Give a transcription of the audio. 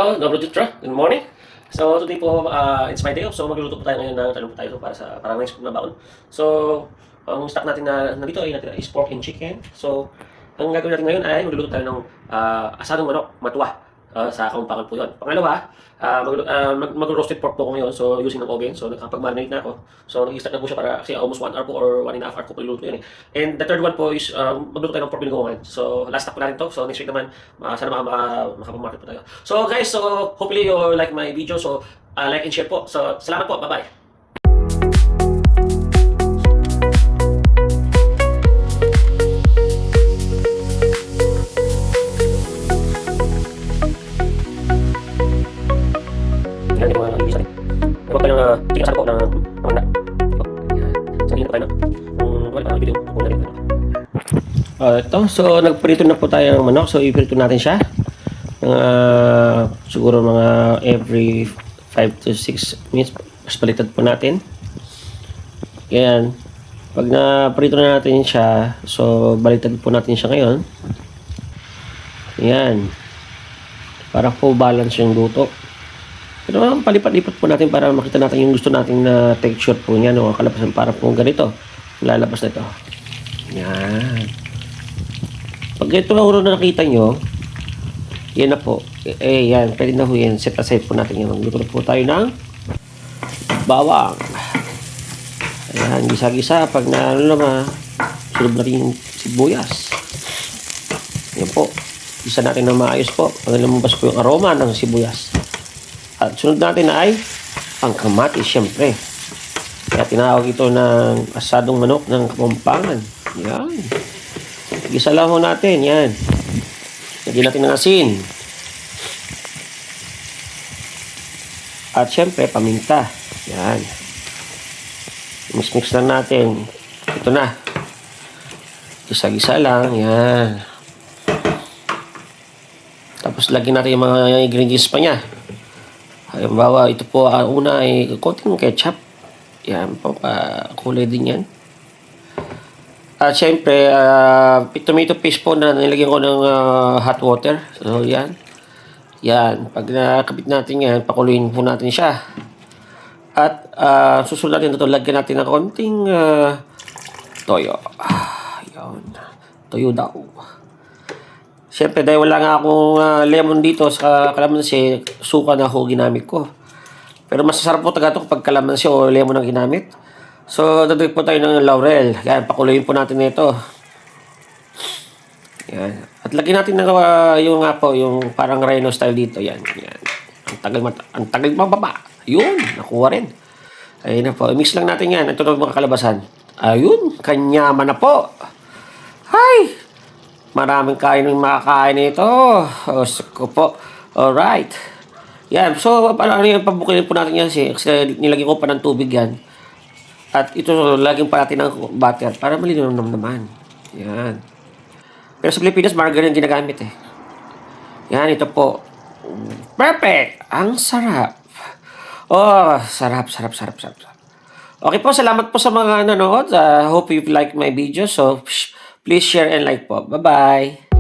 Hello, Dobro Jutra. Good morning. So today po, it's my day off. So magluluto po tayo ngayon ng talong po tayo para next na baon. So ang stock natin na nandito ay natira is pork and chicken. So ang gagawin natin ngayon ay magluluto tayo ng asadong manok, matwa. Sa Kapampangan po yun. Pangalawa, mag-roasted pork po ko ngayon. So using ng oven. So nakapag-marinate na ako. So nag-start na po siya para kasi almost 1 hour po or 1.5 hour po iluluto yun eh. And the third one po is magluto tayo ng pork binugo ngayon. So last stop po natin to. So next week naman, sana makapamarket po tayo. So guys, so hopefully you like my video. So like and share po. So salamat po. Bye-bye. Yan, hindi ko nga nag-ibig sa akin. Nagwag tayo ng chicken asado po ng manda. Yan. So, hindi na tayo wala pa ng video kung natin. Ito. So, nagprito na po tayo ng manok. So, iprito natin siya. Siguro mga every 5 to 6 minutes. Mas baliktad po natin. Yan. Pag na-prito na natin siya, so, baliktad po natin siya ngayon. Yan. Para po balance yung luto. Pero palipat-lipat po natin para makita natin yung gusto natin na texture po niya, no? Kalabasan para po ganito. Lalabas na ito. Yan. Pag ito na nakita nyo, yan na po. Yan. Pwede na po yan. Set aside po natin yan. Magluto po tayo ng bawang. Ayan. Gisa-gisa. Pag sunod natin yung sibuyas. Yan po. Gisa natin na maayos po. Pag lumabas po yung aroma ng sibuyas. At sunod natin ay ang kamatis, syempre. Kaya tinawag ito ng asadong manok ng Kapampangan. Yan. Gisa lang ho natin. Yan. Lagyan natin ng asin. At syempre, paminta. Yan. Mix-mix lang natin. Ito na. Gisa-gisa lang. Yan. Tapos lagyan natin yung mga ingredients pa niya. Halimbawa, ito po una ay konting ketchup. Yan po, kulay din yan. At syempre, tomato paste po na nilagyan ko ng hot water. So, yan. Yan. Pag nakabit natin yan, pakuluin po natin siya. At susunod natin ito, lagyan natin ng konting toyo. Yan. Toyo daw. Siyempre, dahil wala nga akong lemon dito sa kalamansi, suka na ako ginamit ko. Pero masasarap po taga ito kapag kalamansi o lemon ang ginamit. So, dadagdag po tayo ng laurel. Yan, pakuluin po natin ito. Yan. At lagyan natin ng yung nga po, yung parang rhino style dito. Yan, yan. Ang tagal mababa. Yun, nakuha rin. Ayun na po. Mix lang natin yan. Ito na mga kalabasan. Ayun, kanyaman na po. Hi! Maraming kain ng makakain nito. Ko po. Alright. Yan. So, parang pabukin po natin yan kasi nilagyan ko pa ng tubig yan. At ito, lagyan pa natin ng butter para malinaw naman. Yan. Pero sa Pilipinas, margarine ginagamit eh. Yan, ito po. Perfect! Ang sarap. Oh, sarap. Okay po, salamat po sa mga nanonood. Hope you like my video. So, please share and like po. Bye-bye.